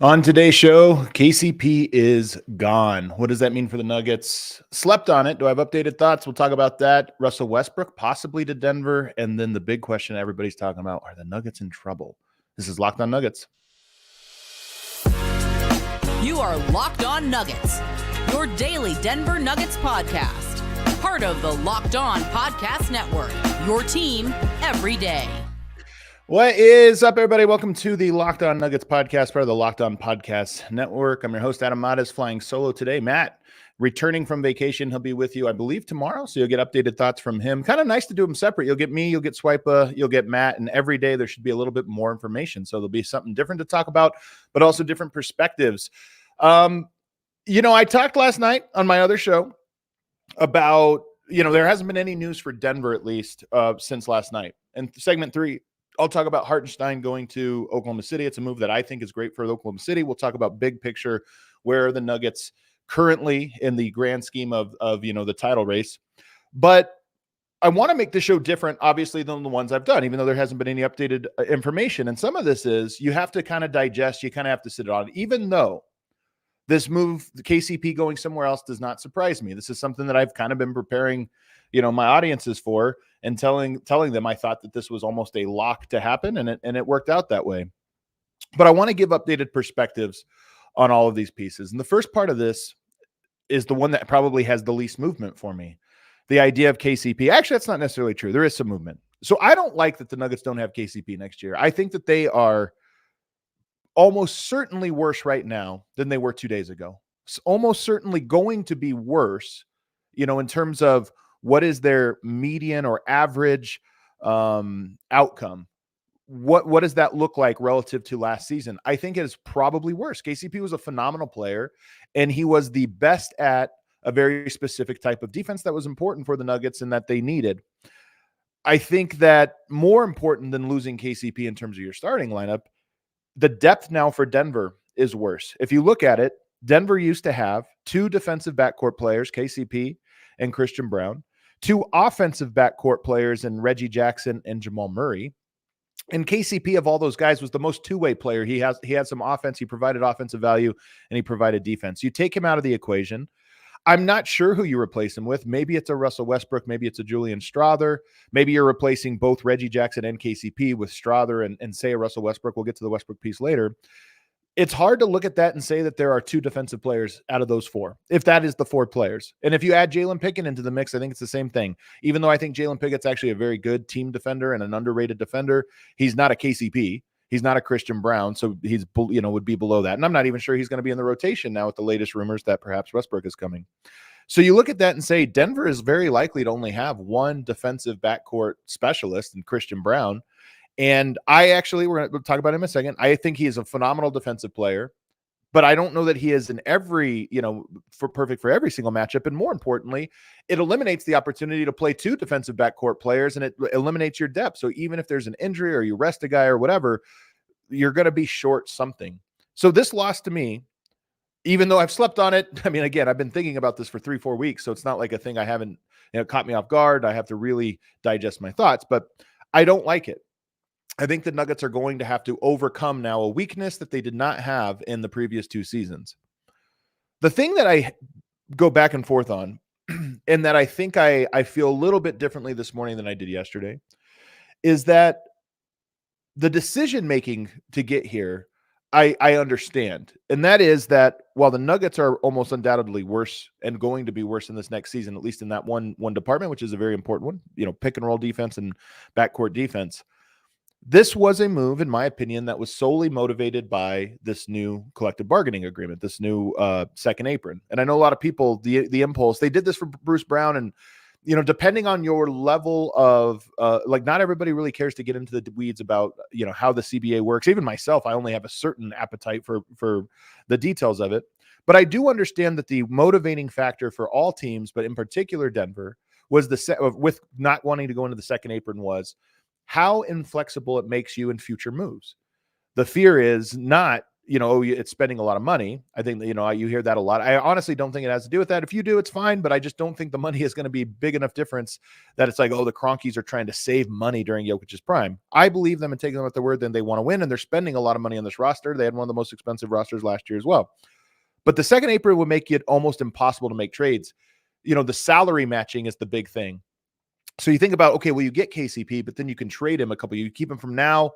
On today's show, KCP is gone. What does that mean for the Nuggets? Slept on it. Do I have updated thoughts? We'll talk about that. Russell Westbrook possibly to Denver. And then the big question everybody's talking about, are the Nuggets in trouble? This is Locked On Nuggets. You are Locked On Nuggets, your daily Denver Nuggets podcast. Part of the Locked On Podcast Network, your team every day. What is up, everybody? Welcome to the Locked On Nuggets podcast, part of the Locked On Podcast Network. I'm your host, Adam Matas, flying solo today. Matt, returning from vacation. He'll be with you, I believe, tomorrow, so you'll get updated thoughts from him. Kind of nice to do them separate. You'll get me, you'll get Swipa, you'll get Matt, and every day there should be a little bit more information, so there'll be something different to talk about, but also different perspectives. I talked last night on my other show about, there hasn't been any news for Denver, at least, since last night. And segment 3, I'll talk about Hartenstein going to Oklahoma City. It's a move that I think is great for Oklahoma City. We'll talk about big picture, where are the Nuggets currently in the grand scheme of the title race. But I want to make the show different, obviously, than the ones I've done, even though there hasn't been any updated information. And some of this is you have to kind of digest, you kind of have to sit on it, even though this move, the KCP going somewhere else, does not surprise me. This is something that I've kind of been preparing, my audiences for, and telling them I thought that this was almost a lock to happen, and it worked out that way. But I want to give updated perspectives on all of these pieces. And the first part of this is the one that probably has the least movement for me. The idea of KCP. Actually, that's not necessarily true. There is some movement. So I don't like that the Nuggets don't have KCP next year. I think that they are almost certainly worse right now than they were 2 days ago. It's almost certainly going to be worse, in terms of what is their median or average outcome. What does that look like relative to last season? I think it is probably worse. KCP was a phenomenal player, and he was the best at a very specific type of defense that was important for the Nuggets and that they needed. I think that more important than losing KCP in terms of your starting lineup, the depth now for Denver is worse. If you look at it, Denver used to have 2 defensive backcourt players, KCP and Christian Brown, 2 offensive backcourt players in Reggie Jackson and Jamal Murray. And KCP, of all those guys, was the most two-way player. He had some offense, he provided offensive value, and he provided defense. You take him out of the equation. I'm not sure who you replace him with. Maybe it's a Russell Westbrook. Maybe it's a Julian Strawther. Maybe you're replacing both Reggie Jackson and KCP with Strawther and say a Russell Westbrook. We'll get to the Westbrook piece later. It's hard to look at that and say that there are 2 defensive players out of those 4, if that is the 4 players. And if you add Jalen Pickett into the mix, I think it's the same thing. Even though I think Jalen Pickett's actually a very good team defender and an underrated defender, he's not a KCP. He's not a Christian Brown, so he's would be below that. And I'm not even sure he's going to be in the rotation now with the latest rumors that perhaps Westbrook is coming. So you look at that and say Denver is very likely to only have 1 defensive backcourt specialist in Christian Brown. And we're going to talk about him in a second. I think he is a phenomenal defensive player, but I don't know that he is in every, perfect for every single matchup. And more importantly, it eliminates the opportunity to play 2 defensive backcourt players, and it eliminates your depth. So even if there's an injury or you rest a guy or whatever, you're going to be short something. So this loss to me, even though I've slept on it, again, I've been thinking about this for 3-4 weeks. So it's not like a thing I haven't, caught me off guard. I have to really digest my thoughts, but I don't like it. I think the Nuggets are going to have to overcome now a weakness that they did not have in the previous 2 seasons. The thing that I go back and forth on, and that I think I feel a little bit differently this morning than I did yesterday, is that the decision-making to get here, I understand. And that is that while the Nuggets are almost undoubtedly worse and going to be worse in this next season, at least in that one department, which is a very important one, pick and roll defense and backcourt defense, this was a move, in my opinion, that was solely motivated by this new collective bargaining agreement, this new second apron. And I know a lot of people, the impulse, they did this for Bruce Brown. And, depending on your level of, not everybody really cares to get into the weeds about, how the CBA works. Even myself, I only have a certain appetite for the details of it. But I do understand that the motivating factor for all teams, but in particular Denver, was with not wanting to go into the second apron was how inflexible it makes you in future moves. The fear is not, it's spending a lot of money. I think that, you hear that a lot. I honestly don't think it has to do with that. If you do, it's fine, but I just don't think the money is going to be big enough difference that it's like, oh, the Cronkies are trying to save money during Jokic's prime. I believe them and take them at their word, then they want to win, and they're spending a lot of money on this roster. They had one of the most expensive rosters last year as well. But the second apron would make it almost impossible to make trades. The salary matching is the big thing. So you think about, okay, well, you get KCP, but then you can trade him you keep him from now,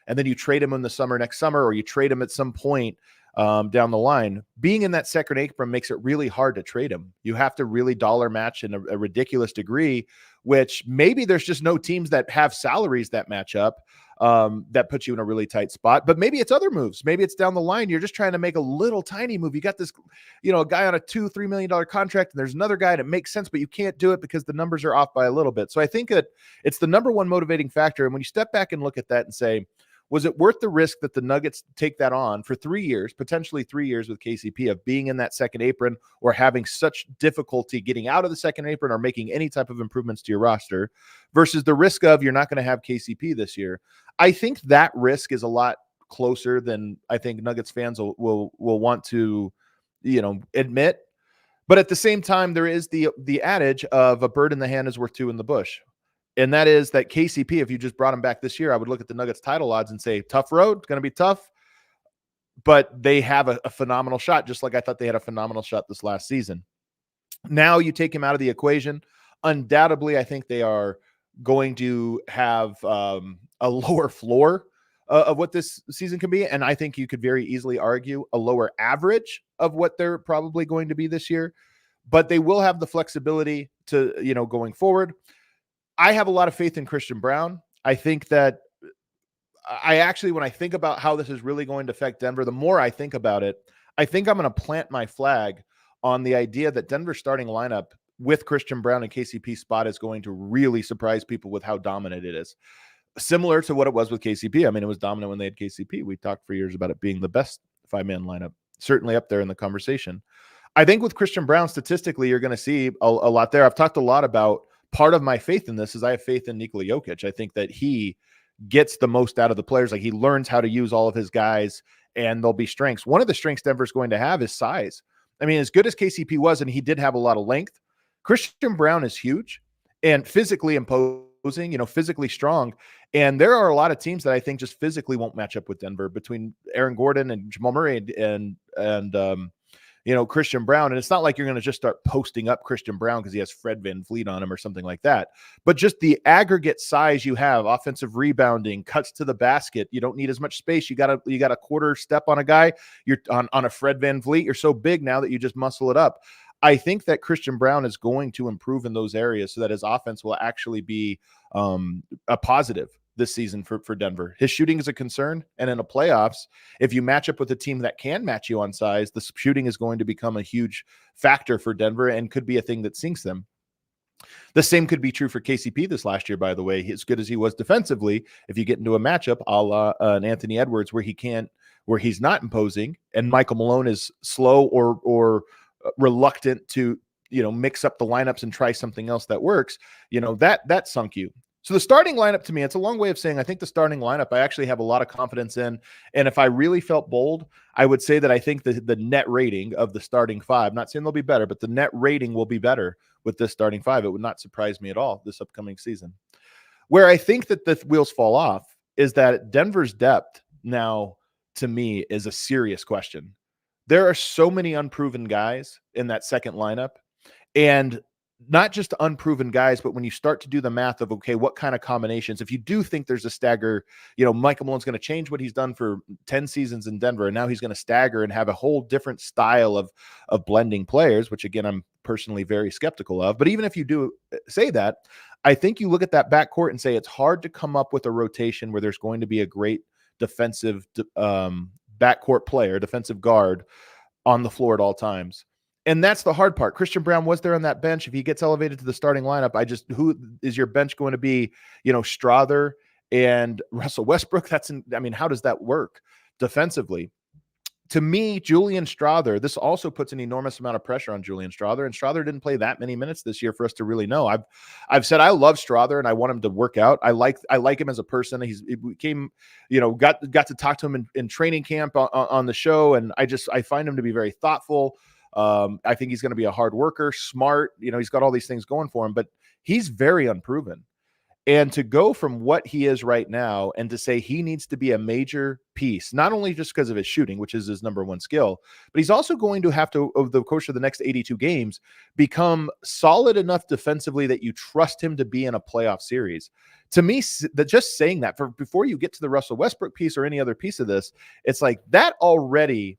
and then you trade him in the next summer, or you trade him at some point down the line. Being in that second apron makes it really hard to trade him. You have to really dollar match in a ridiculous degree, which maybe there's just no teams that have salaries that match up, that puts you in a really tight spot. But maybe it's other moves. Maybe it's down the line. You're just trying to make a little tiny move. You got this, a guy on a $2-3 million contract, and there's another guy that makes sense, but you can't do it because the numbers are off by a little bit. So I think that it's the number one motivating factor. And when you step back and look at that and say, was it worth the risk that the Nuggets take that on for 3 years, potentially 3 years with KCP, of being in that second apron or having such difficulty getting out of the second apron or making any type of improvements to your roster, versus the risk of you're not going to have KCP this year? I think that risk is a lot closer than I think Nuggets fans will want to, admit. But at the same time, there is the adage of a bird in the hand is worth two in the bush. And that is that KCP, if you just brought him back this year, I would look at the Nuggets title odds and say, tough road, it's going to be tough, but they have a phenomenal shot, just like I thought they had a phenomenal shot this last season. Now you take him out of the equation. Undoubtedly, I think they are going to have a lower floor of what this season can be. And I think you could very easily argue a lower average of what they're probably going to be this year, but they will have the flexibility to, going forward. I have a lot of faith in Christian Brown. I think that when I think about how this is really going to affect Denver, the more I think about it, I think I'm going to plant my flag on the idea that Denver's starting lineup with Christian Brown and KCP spot is going to really surprise people with how dominant it is. Similar to what it was with KCP. I mean, it was dominant when they had KCP. We talked for years about it being the best 5-man lineup, certainly up there in the conversation. I think with Christian Brown, statistically, you're going to see a lot there. I've talked a lot about part of my faith in this is I have faith in Nikola Jokic. I think that he gets the most out of the players. Like, he learns how to use all of his guys, and there'll be strengths. One of the strengths Denver's going to have is size. I mean, as good as KCP was, and he did have a lot of length, Christian Brown is huge and physically imposing, physically strong. And there are a lot of teams that I think just physically won't match up with Denver, between Aaron Gordon and Jamal Murray and Christian Brown. And it's not like you're going to just start posting up Christian Brown because he has Fred VanVleet on him or something like that. But just the aggregate size you have, offensive rebounding, cuts to the basket. You don't need as much space. You got a quarter step on a guy. You're on a Fred VanVleet. You're so big now that you just muscle it up. I think that Christian Brown is going to improve in those areas so that his offense will actually be a positive this season for Denver. His shooting is a concern, and in the playoffs, if you match up with a team that can match you on size, the shooting is going to become a huge factor for Denver and could be a thing that sinks them. The same could be true for KCP this last year, by the way. As good as he was defensively, if you get into a matchup a la an Anthony Edwards where he's not imposing, and Michael Malone is slow or reluctant to mix up the lineups and try something else that works, that sunk you. So the starting lineup, to me, it's a long way of saying I think the starting lineup I actually have a lot of confidence in. And if I really felt bold, I would say that I think the net rating of the starting five, not saying they'll be better, but the net rating will be better with this starting five. It would not surprise me at all this upcoming season. Where I think that the wheels fall off is that Denver's depth now, to me, is a serious question. There are so many unproven guys in that second lineup, and not just unproven guys, but when you start to do the math of, okay, what kind of combinations, if you do think there's a stagger, Michael Malone's going to change what he's done for 10 seasons in Denver, and now he's going to stagger and have a whole different style of blending players, which again, I'm personally very skeptical of. But even if you do say that, I think you look at that backcourt and say, it's hard to come up with a rotation where there's going to be a great defensive backcourt player, defensive guard on the floor at all times. And that's the hard part. Christian Brown was there on that bench. If he gets elevated to the starting lineup, who is your bench going to be? Strother and Russell Westbrook. How does that work defensively? to me, Julian Strawther, this also puts an enormous amount of pressure on Julian Strawther, and Strawther didn't play that many minutes this year for us to really know. I've said I love Strawther and I want him to work out. I like him as a person. He became, got to talk to him in training camp on the show, and I find him to be very thoughtful. I think he's going to be a hard worker, smart. He's got all these things going for him, but he's very unproven. And to go from what he is right now and to say he needs to be a major piece, not only just because of his shooting, which is his number one skill, but he's also going to have to, over the course of the next 82 games, become solid enough defensively that you trust him to be in a playoff series. To me, just saying that before you get to the Russell Westbrook piece or any other piece of this, it's like that already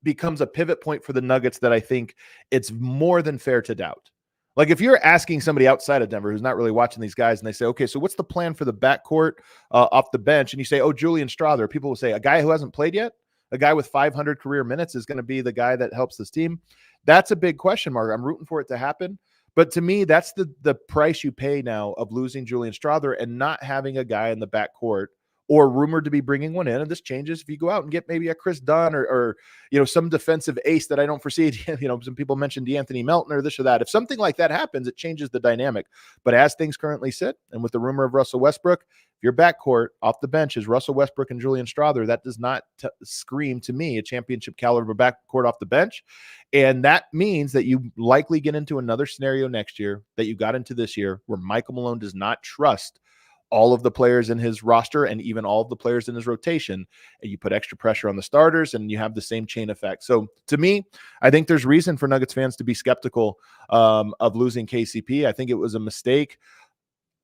becomes a pivot point for the Nuggets that I think it's more than fair to doubt. Like if you're asking somebody outside of Denver who's not really watching these guys and they say, okay, so what's the plan for the backcourt off the bench? And you say, oh, Julian Strawther, people will say a guy who hasn't played yet, a guy with 500 career minutes is going to be the guy that helps this team. That's a big question mark. I'm rooting for it to happen. But to me, that's the price you pay now of losing Julian Strawther and not having a guy in the backcourt or rumored to be bringing one in. And this changes if you go out and get maybe a Chris Dunn or some defensive ace that I don't foresee. Some people mentioned DeAnthony Melton or this or that. If something like that happens, it changes the dynamic. But as things currently sit, and with the rumor of Russell Westbrook, if your backcourt off the bench is Russell Westbrook and Julian Strawther, that does not scream to me a championship caliber backcourt off the bench. And that means that you likely get into another scenario next year that you got into this year where Michael Malone does not trust all of the players in his roster and even all of the players in his rotation, and you put extra pressure on the starters and you have the same chain effect. So to me, I think there's reason for Nuggets fans to be skeptical of losing KCP. I think it was a mistake.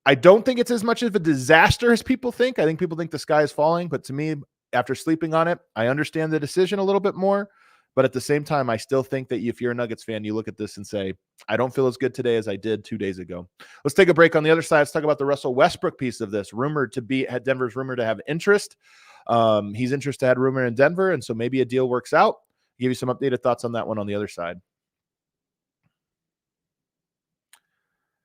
I don't think it's as much of a disaster as people think. I think people think the sky is falling, but to me, after sleeping on it, I understand the decision a little bit more. But at the same time, I still think that if you're a Nuggets fan, you look at this and say, I don't feel as good today as I did 2 days ago. Let's take a break. On the other side, let's talk about the Russell Westbrook piece of this. Denver's rumored to have interest. He's interested, had rumor in Denver, and so maybe a deal works out. I'll give you some updated thoughts on that one on the other side.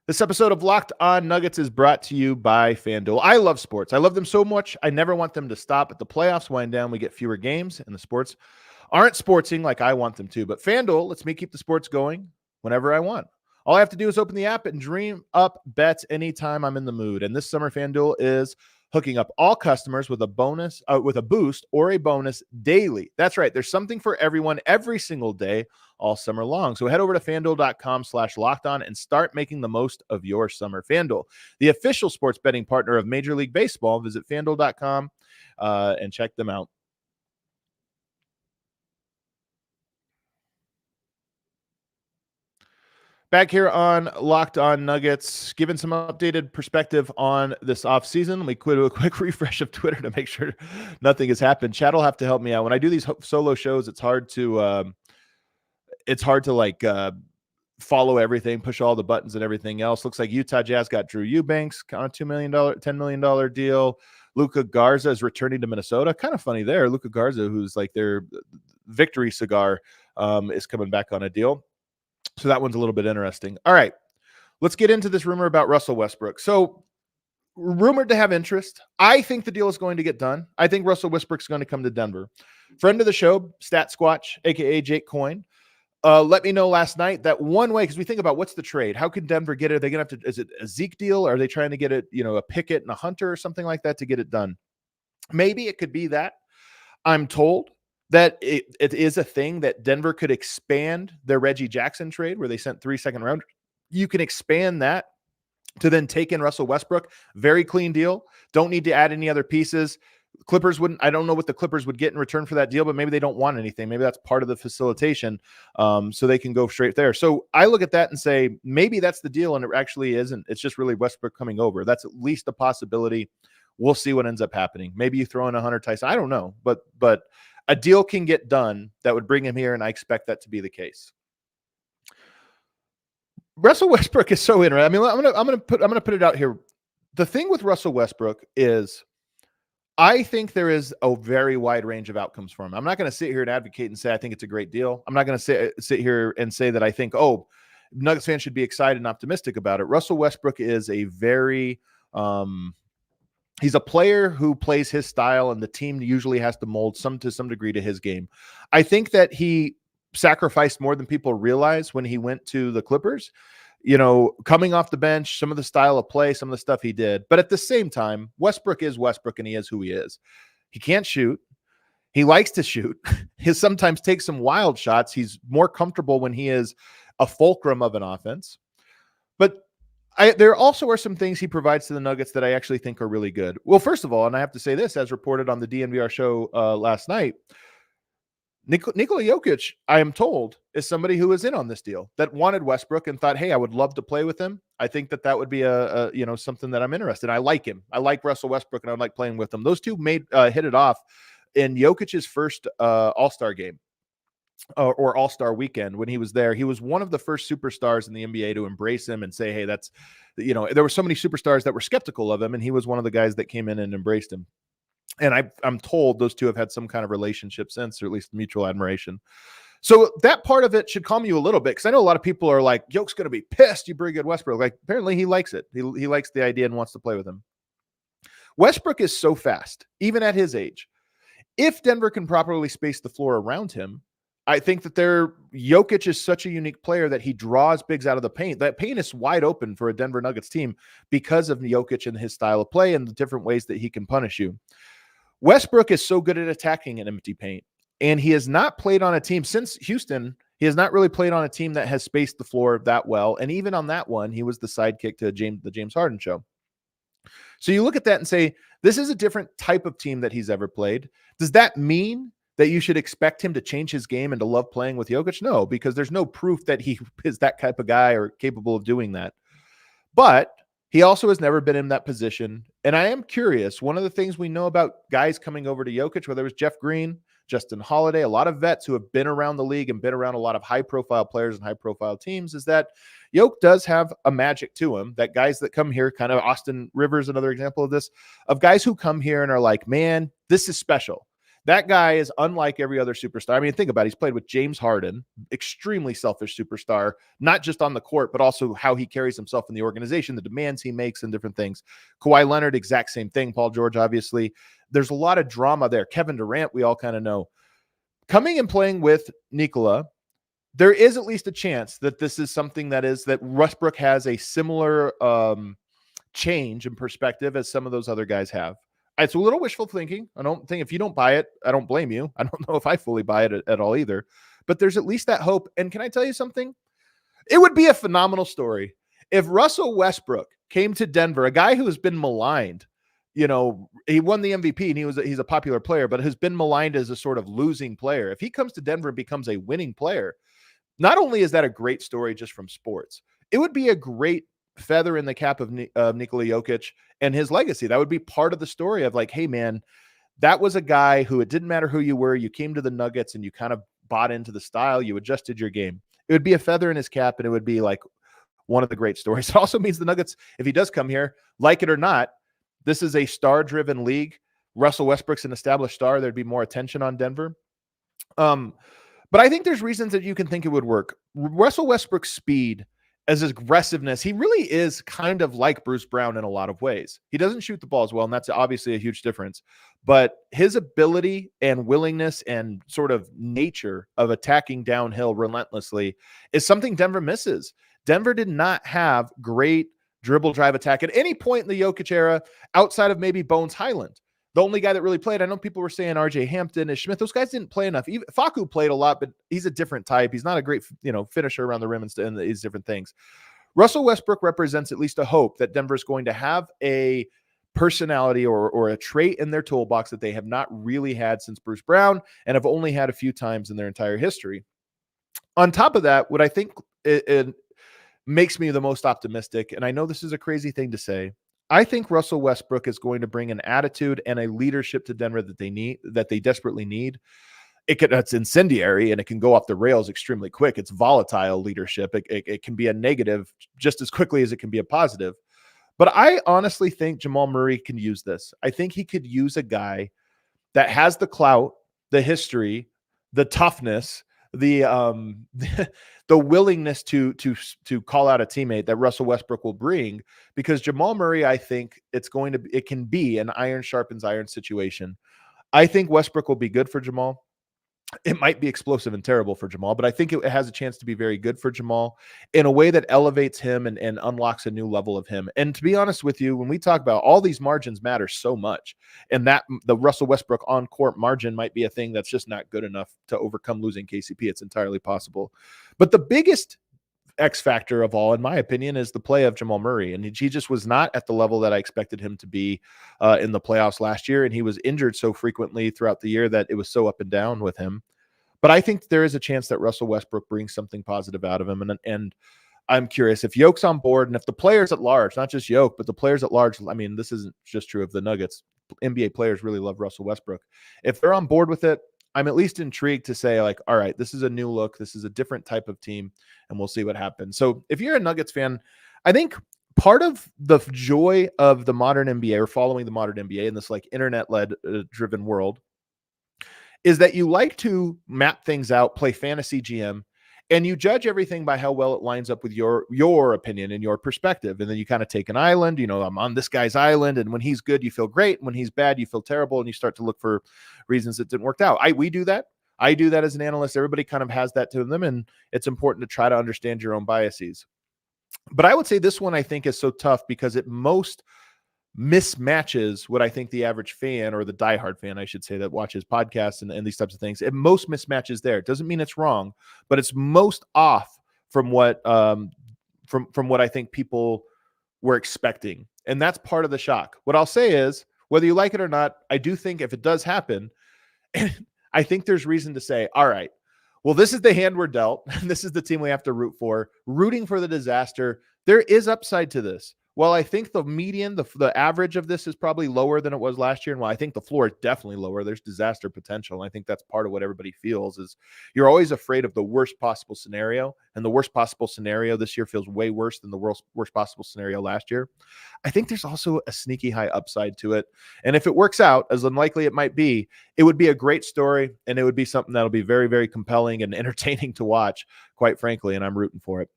This episode of Locked On Nuggets is brought to you by FanDuel. I love sports. I love them so much. I never want them to stop. But the playoffs wind down. We get fewer games, and the sports aren't sportsing like I want them to. But FanDuel lets me keep the sports going whenever I want. All I have to do is open the app and dream up bets anytime I'm in the mood. And this summer, FanDuel is hooking up all customers with a boost or a bonus daily. That's right. There's something for everyone every single day all summer long. So head over to FanDuel.com/lockedon and start making the most of your summer. FanDuel, the official sports betting partner of Major League Baseball. Visit FanDuel.com and check them out. Back here on Locked On Nuggets, giving some updated perspective on this offseason. We could do a quick refresh of Twitter to make sure nothing has happened. Chad will have to help me out. When I do these solo shows, it's hard to follow everything, push all the buttons and everything else. Looks like Utah Jazz got Drew Eubanks on a $10 million deal. Luka Garza is returning to Minnesota. Kind of funny there. Luka Garza, who's like their victory cigar, is coming back on a deal. So that one's a little bit interesting. All right, let's get into this rumor about Russell Westbrook. So rumored to have interest. I think the deal is going to get done. I think Russell Westbrook's going to come to Denver. Friend of the show, Stat Squatch, a.k.a. Jake Coyne, let me know last night that one way, because we think about what's the trade? How can Denver get it? Are they going to have to, is it a Zeke deal? Or are they trying to get it, a Pickett and a Hunter or something like that to get it done? Maybe it could be that. I'm told that it is a thing that Denver could expand their Reggie Jackson trade where they sent 3 second rounders. You can expand that to then take in Russell Westbrook. Very clean deal. Don't need to add any other pieces. Clippers wouldn't, I don't know what the Clippers would get in return for that deal, but maybe they don't want anything. Maybe that's part of the facilitation. So they can go straight there. So I look at that and say, maybe that's the deal. And it actually isn't. It's just really Westbrook coming over. That's at least a possibility. We'll see what ends up happening. Maybe you throw in a Hunter Tyson. I don't know, but a deal can get done that would bring him here, and I expect that to be the case. Russell Westbrook is so interesting. I mean, I'm gonna put it out here. The thing with Russell Westbrook is, I think there is a very wide range of outcomes for him. I'm not going to sit here and advocate and say I think it's a great deal. I'm not going to sit here and say that I think, Nuggets fans should be excited and optimistic about it. Russell Westbrook is a very He's a player who plays his style, and the team usually has to mold to some degree to his game. I think that he sacrificed more than people realize when he went to the Clippers. Coming off the bench, some of the style of play, some of the stuff he did. But at the same time, Westbrook is Westbrook, and he is who he is. He can't shoot. He likes to shoot. He sometimes takes some wild shots. He's more comfortable when he is a fulcrum of an offense. But there also are some things he provides to the Nuggets that I actually think are really good. Well, first of all, and I have to say this, as reported on the DNVR show last night, Nikola Jokic, I am told, is somebody who is in on this deal, that wanted Westbrook and thought, hey, I would love to play with him. I think that would be something that I'm interested in. I like him. I like Russell Westbrook, and I like playing with him. Those two hit it off in Jokic's first All-Star game. Or All-Star weekend when he was there. He was one of the first superstars in the NBA to embrace him and say, hey, there were so many superstars that were skeptical of him, and he was one of the guys that came in and embraced him. And I'm told those two have had some kind of relationship since, or at least mutual admiration. So that part of it should calm you a little bit, because I know a lot of people are like, Yoke's going to be pissed you bring in Westbrook. Like, apparently he likes it. He likes the idea and wants to play with him. Westbrook is so fast, even at his age. If Denver can properly space the floor around him, I think that Jokic is such a unique player that he draws bigs out of the paint. That paint is wide open for a Denver Nuggets team because of Jokic and his style of play and the different ways that he can punish you. Westbrook is so good at attacking an empty paint, and he has not played on a team since Houston. He has not really played on a team that has spaced the floor that well. And even on that one, he was the sidekick to the James Harden show. So you look at that and say, this is a different type of team that he's ever played. Does that mean that you should expect him to change his game and to love playing with Jokic? No, because there's no proof that he is that type of guy or capable of doing that. But he also has never been in that position. And I am curious, one of the things we know about guys coming over to Jokic, whether it was Jeff Green, Justin Holiday, a lot of vets who have been around the league and been around a lot of high-profile players and high-profile teams, is that Jokic does have a magic to him, that guys that come here, kind of Austin Rivers, another example of this, of guys who come here and are like, man, this is special. That guy is unlike every other superstar. I mean, think about it. He's played with James Harden, extremely selfish superstar, not just on the court, but also how he carries himself in the organization, the demands he makes and different things. Kawhi Leonard, exact same thing. Paul George, obviously. There's a lot of drama there. Kevin Durant, we all kind of know. Coming and playing with Nikola, there is at least a chance that this is something that Westbrook has a similar change in perspective as some of those other guys have. It's a little wishful thinking. I don't think, if you don't buy it, I don't blame you. I don't know if I fully buy it at all either, but there's at least that hope. And can I tell you something? It would be a phenomenal story if Russell Westbrook came to Denver, a guy who has been maligned. He won the MVP and he's a popular player, but has been maligned as a sort of losing player. If he comes to Denver and becomes a winning player, not only is that a great story just from sports, it would be a great feather in the cap of Nikola Jokic and his legacy. That would be part of the story of like, hey man, that was a guy who, it didn't matter who you were, you came to the Nuggets and you kind of bought into the style, you adjusted your game. It would be a feather in his cap, and it would be like one of the great stories. It also means the Nuggets, if he does come here, like it or not, this is a star-driven league. Russell Westbrook's an established star. There'd be more attention on Denver. But I think there's reasons that you can think it would work. Russell Westbrook's speed, as his aggressiveness, he really is kind of like Bruce Brown in a lot of ways. He doesn't shoot the ball as well, and that's obviously a huge difference. But his ability and willingness and sort of nature of attacking downhill relentlessly is something Denver misses. Denver did not have great dribble drive attack at any point in the Jokic era outside of maybe Bones Highland. The only guy that really played, I know people were saying RJ Hampton, Ish Smith. Those guys didn't play enough. Even Facu played a lot, but he's a different type. He's not a great, finisher around the rim and these different things. Russell Westbrook represents at least a hope that Denver's going to have a personality or a trait in their toolbox that they have not really had since Bruce Brown and have only had a few times in their entire history. On top of that, what I think it makes me the most optimistic, and I know this is a crazy thing to say, I think Russell Westbrook is going to bring an attitude and a leadership to Denver that they desperately need. It's incendiary and it can go off the rails extremely quick. It's volatile leadership. It can be a negative just as quickly as it can be a positive. But I honestly think Jamal Murray can use this. I think he could use a guy that has the clout, the history, the toughness, the willingness to call out a teammate that Russell Westbrook will bring, because Jamal Murray, I think it can be an iron sharpens iron situation. I think Westbrook will be good for Jamal. It might be explosive and terrible for Jamal, but I think it has a chance to be very good for Jamal in a way that elevates him and unlocks a new level of him. And to be honest with you, when we talk about all these margins matter so much, and that the Russell Westbrook on court margin might be a thing that's just not good enough to overcome losing KCP. It's entirely possible. But the biggest X factor of all, in my opinion, is the play of Jamal Murray. And he just was not at the level that I expected him to be in the playoffs last year. And he was injured so frequently throughout the year that it was so up and down with him. But I think there is a chance that Russell Westbrook brings something positive out of him. And I'm curious if Yoke's on board and if the players at large, not just Yoke, but the players at large, I mean, this isn't just true of the Nuggets. NBA players really love Russell Westbrook. If they're on board with it, I'm at least intrigued to say, like, all right, this is a new look. This is a different type of team, and we'll see what happens. So if you're a Nuggets fan, I think part of the joy of the modern NBA, or following the modern NBA in this like internet-led driven world, is that you like to map things out, play fantasy GM, and you judge everything by how well it lines up with your opinion and your perspective. And then you kind of take an island, I'm on this guy's island, and when he's good, you feel great. And when he's bad, you feel terrible, and you start to look for reasons it didn't work out. We do that. I do that as an analyst. Everybody kind of has that to them, and it's important to try to understand your own biases. But I would say this one I think is so tough because it most mismatches what I think the average fan, or the diehard fan, I should say, that watches podcasts and these types of things, it most mismatches there. It doesn't mean it's wrong, but it's most off from what from what I think people were expecting. And that's part of the shock. What I'll say is, whether you like it or not, I do think if it does happen, I think there's reason to say, all right, well, this is the hand we're dealt. This is the team we have to root for. Rooting for the disaster. There is upside to this. Well, I think the median, the average of this is probably lower than it was last year. And while I think the floor is definitely lower, there's disaster potential. And I think that's part of what everybody feels is you're always afraid of the worst possible scenario. And the worst possible scenario this year feels way worse than the worst possible scenario last year. I think there's also a sneaky high upside to it. And if it works out, as unlikely it might be, it would be a great story. And it would be something that'll be very, very compelling and entertaining to watch, quite frankly. And I'm rooting for it.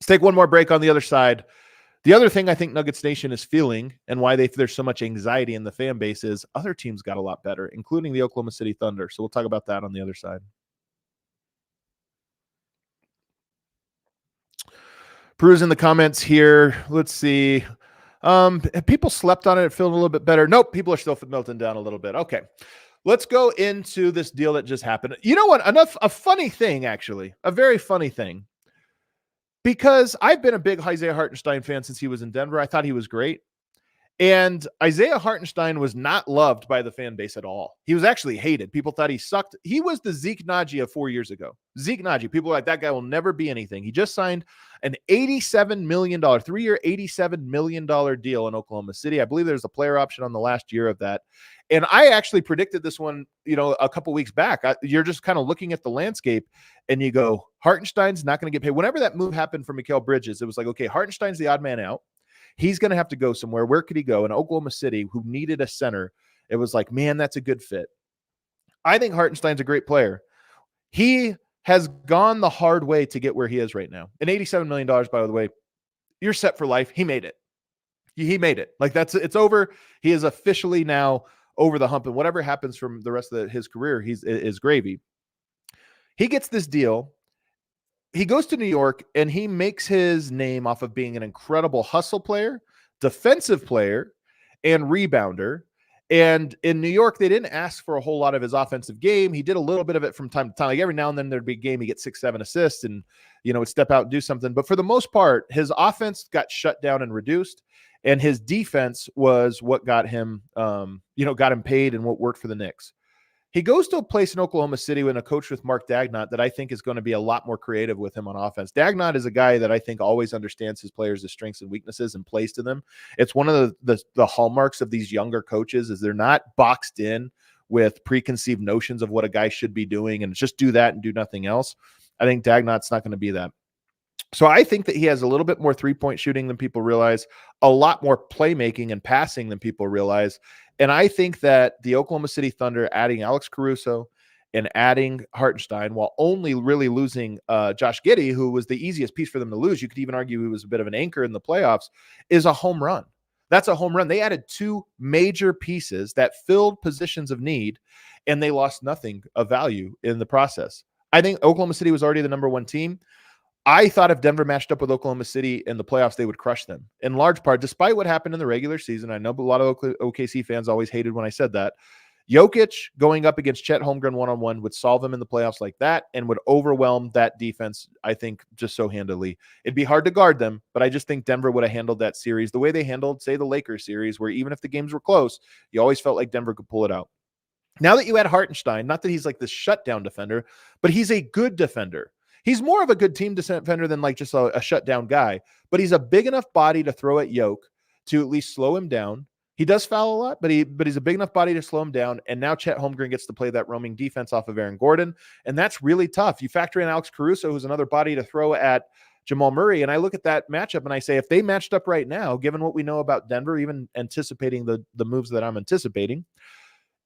Let's take one more break. On the other side, the other thing I think Nuggets Nation is feeling, and why there's so much anxiety in the fan base, is other teams got a lot better, including the Oklahoma City Thunder. So we'll talk about that on the other side. Peruse in the comments here. Let's see. Have people slept on it, feeling a little bit better? Nope. People are still melting down a little bit. Okay. Let's go into this deal that just happened. You know what? A funny thing, actually. A very funny thing. Because I've been a big Isaiah Hartenstein fan since he was in Denver. I thought he was great. And Isaiah Hartenstein was not loved by the fan base at all. He was actually hated. People thought he sucked. He was the Zeke Naji of 4 years ago. Zeke Naji. People were like, that guy will never be anything. He just signed an $87 million, 3-year, $87 million deal in Oklahoma City. I believe there's a player option on the last year of that. And I actually predicted this one, a couple weeks back. You're just kind of looking at the landscape and you go, Hartenstein's not going to get paid. Whenever that move happened for Mikal Bridges, it was like, okay, Hartenstein's the odd man out. He's going to have to go somewhere. Where could he go? In Oklahoma City, who needed a center. It was like, man, that's a good fit. I think Hartenstein's a great player. He has gone the hard way to get where he is right now. And $87 million, by the way, you're set for life. He made it. He made it. Like it's over. He is officially now over the hump, and whatever happens from the rest of his career, is gravy. He gets this deal. He goes to New York, and he makes his name off of being an incredible hustle player, defensive player, and rebounder. And in New York, they didn't ask for a whole lot of his offensive game. He did a little bit of it from time to time. Like every now and then there'd be a game, he gets 6-7 assists and, would step out and do something. But for the most part, his offense got shut down and reduced. And his defense was what got him, got him paid and what worked for the Knicks. He goes to a place in Oklahoma City with a coach with Mark Dagnott that I think is going to be a lot more creative with him on offense. Dagnott is a guy that I think always understands his players' strengths and weaknesses and plays to them. It's one of the hallmarks of these younger coaches is they're not boxed in with preconceived notions of what a guy should be doing and just do that and do nothing else. I think Dagnott's not going to be that. So I think that he has a little bit more three-point shooting than people realize, a lot more playmaking and passing than people realize. And I think that the Oklahoma City Thunder adding Alex Caruso and adding Hartenstein while only really losing Josh Giddey, who was the easiest piece for them to lose. You could even argue he was a bit of an anchor in the playoffs, is a home run. That's a home run. They added two major pieces that filled positions of need, and they lost nothing of value in the process. I think Oklahoma City was already the number one team. I thought if Denver matched up with Oklahoma City in the playoffs, they would crush them. In large part, despite what happened in the regular season, I know a lot of OKC fans always hated when I said that. Jokic going up against Chet Holmgren one-on-one would solve him in the playoffs like that and would overwhelm that defense, I think, just so handily. It'd be hard to guard them, but I just think Denver would have handled that series the way they handled, say, the Lakers series, where even if the games were close, you always felt like Denver could pull it out. Now that you add Hartenstein, not that he's like this shutdown defender, but he's a good defender. He's more of a good team defender than like just a shutdown guy, but he's a big enough body to throw at Yoke to at least slow him down. He does foul a lot, but he's a big enough body to slow him down. And now Chet Holmgren gets to play that roaming defense off of Aaron Gordon, and that's really tough. You factor in Alex Caruso, who's another body to throw at Jamal Murray, and I look at that matchup and I say, if they matched up right now, given what we know about Denver, even anticipating the moves that I'm anticipating,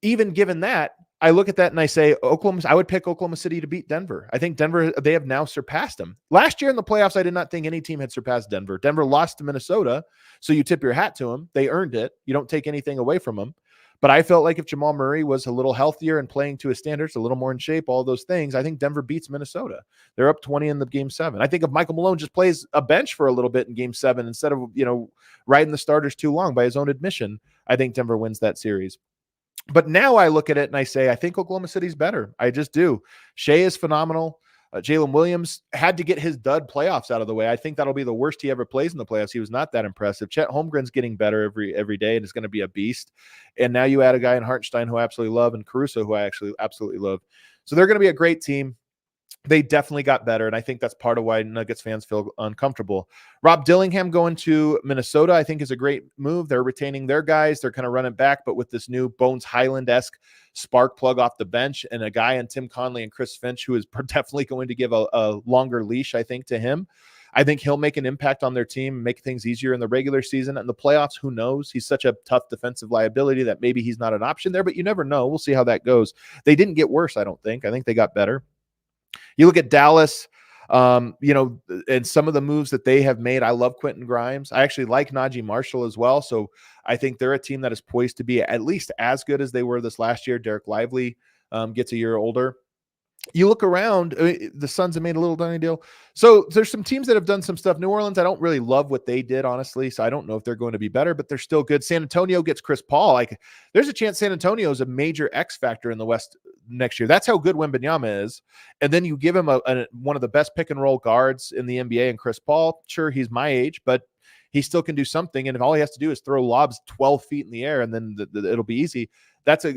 even given that, I look at that and I say, I would pick Oklahoma City to beat Denver. I think Denver, they have now surpassed them. Last year in the playoffs, I did not think any team had surpassed Denver. Denver lost to Minnesota, so you tip your hat to them. They earned it. You don't take anything away from them. But I felt like if Jamal Murray was a little healthier and playing to his standards, a little more in shape, all those things, I think Denver beats Minnesota. They're up 20 in the game 7. I think if Michael Malone just plays a bench for a little bit in game 7 instead of, riding the starters too long by his own admission, I think Denver wins that series. But now I look at it and I say, I think Oklahoma City's better. I just do. Shea is phenomenal. Jalen Williams had to get his dud playoffs out of the way. I think that'll be the worst he ever plays in the playoffs. He was not that impressive. Chet Holmgren's getting better every day and is going to be a beast. And now you add a guy in Hartenstein who I absolutely love and Caruso who I actually absolutely love. So they're going to be a great team. They definitely got better, and I think that's part of why Nuggets fans feel uncomfortable. Rob Dillingham going to Minnesota, I think, is a great move. They're retaining their guys. They're kind of running back, but with this new Bones Highland-esque spark plug off the bench and a guy in Tim Conley and Chris Finch who is definitely going to give a longer leash, I think, to him. I think he'll make an impact on their team, make things easier in the regular season. And the playoffs, who knows? He's such a tough defensive liability that maybe he's not an option there, but you never know. We'll see how that goes. They didn't get worse, I don't think. I think they got better. You look at Dallas, and some of the moves that they have made. I love Quentin Grimes. I actually like Najee Marshall as well. So I think they're a team that is poised to be at least as good as they were this last year. Derek Lively gets a year older. You look around, the Suns have made a little tiny deal. So there's some teams that have done some stuff. New Orleans, I don't really love what they did, honestly. So I don't know if they're going to be better, but they're still good. San Antonio gets Chris Paul. There's a chance San Antonio is a major X factor in the West next year. That's how good Wembanyama is. And then you give him one of the best pick and roll guards in the NBA and Chris Paul. Sure, he's my age, but he still can do something. And if all he has to do is throw lobs 12 feet in the air and then it'll be easy. That's a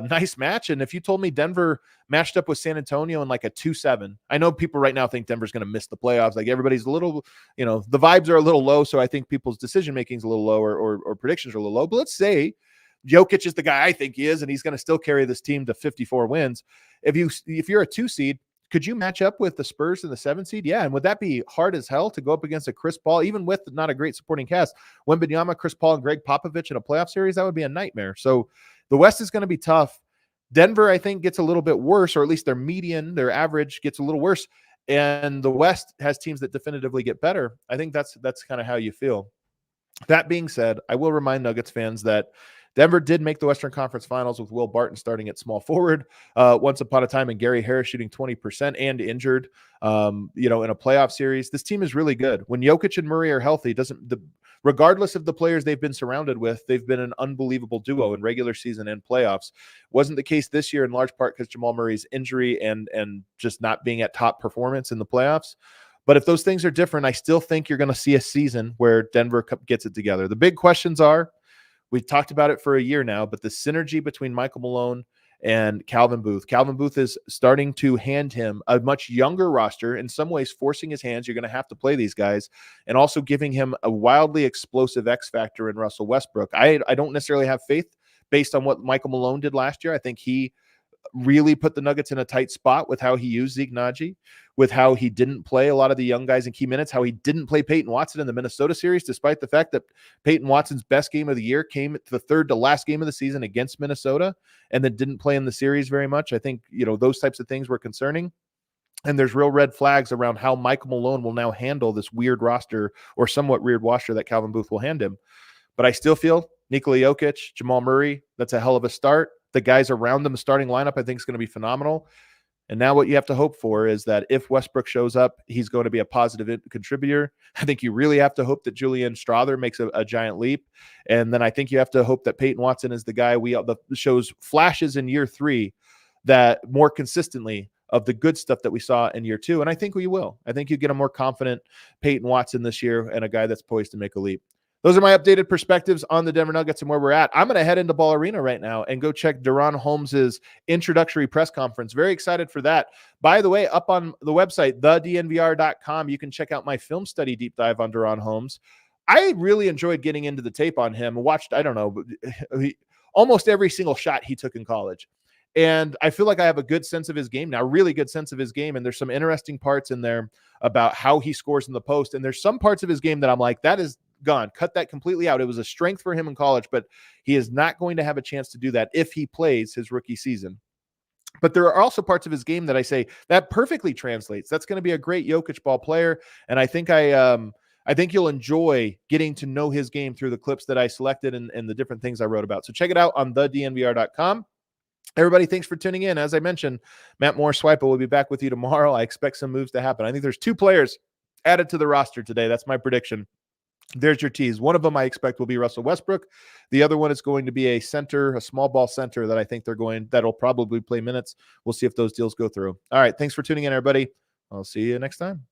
nice match. And if you told me Denver matched up with San Antonio in like a 2-7, I know people right now think Denver's going to miss the playoffs. Like everybody's a little, the vibes are a little low. So I think people's decision-making is a little low or predictions are a little low. But let's say Jokic is the guy I think he is, and he's going to still carry this team to 54 wins. If you're a 2 seed, could you match up with the Spurs in the 7 seed? Yeah. And would that be hard as hell to go up against a Chris Paul, even with not a great supporting cast? Wembanyama, Chris Paul, and Greg Popovich in a playoff series, that would be a nightmare. So the West is going to be tough. Denver, I think, gets a little bit worse, or at least their average gets a little worse. And the West has teams that definitively get better. I think that's kind of how you feel. That being said, I will remind Nuggets fans that Denver did make the Western Conference Finals with Will Barton starting at small forward once upon a time, and Gary Harris shooting 20% and injured, in a playoff series. This team is really good. When Jokic and Murray are healthy, regardless of the players they've been surrounded with, they've been an unbelievable duo in regular season and playoffs. Wasn't the case this year in large part because Jamal Murray's injury and just not being at top performance in the playoffs. But if those things are different, I still think you're going to see a season where Denver gets it together. The big questions are, we've talked about it for a year now, but the synergy between Michael Malone and Calvin Booth. Calvin Booth is starting to hand him a much younger roster, in some ways forcing his hands. You're going to have to play these guys, and also giving him a wildly explosive X factor in Russell Westbrook. I don't necessarily have faith based on what Michael Malone did last year. I think he really put the Nuggets in a tight spot with how he used Zeke Naji, with how he didn't play a lot of the young guys in key minutes, how he didn't play Peyton Watson in the Minnesota series, despite the fact that Peyton Watson's best game of the year came to the third to last game of the season against Minnesota and then didn't play in the series very much. I think, those types of things were concerning. And there's real red flags around how Michael Malone will now handle this weird roster or somewhat weird roster that Calvin Booth will hand him. But I still feel Nikola Jokic, Jamal Murray, that's a hell of a start. The guys around them, the starting lineup, I think is going to be phenomenal. And now what you have to hope for is that if Westbrook shows up, he's going to be a positive contributor. I think you really have to hope that Julian Strawther makes a giant leap. And then I think you have to hope that Peyton Watson is the guy that shows flashes in year 3 that more consistently of the good stuff that we saw in year 2. And I think we will. I think you get a more confident Peyton Watson this year and a guy that's poised to make a leap. Those are my updated perspectives on the Denver Nuggets and where we're at. I'm going to head into Ball Arena right now and go check Deron Holmes's introductory press conference. Very excited for that. By the way, up on the website, thednvr.com, you can check out my film study deep dive on Deron Holmes. I really enjoyed getting into the tape on him. Watched, almost every single shot he took in college. And I feel like I have a good sense of his game now, really good sense of his game. And there's some interesting parts in there about how he scores in the post. And there's some parts of his game that I'm like, that is gone. Cut that completely out. It was a strength for him in college, but he is not going to have a chance to do that if he plays his rookie season. But there are also parts of his game that I say that perfectly translates. That's going to be a great Jokic ball player. And I think I think you'll enjoy getting to know his game through the clips that I selected and the different things I wrote about. So check it out on thednvr.com. Everybody, thanks for tuning in. As I mentioned, Matt Moore-Swipa will be back with you tomorrow. I expect some moves to happen. I think there's 2 players added to the roster today. That's my prediction. There's your tease. One of them I expect will be Russell Westbrook. The other one is going to be a center, a small ball center that I think that'll probably play minutes. We'll see if those deals go through. All right. Thanks for tuning in, everybody. I'll see you next time.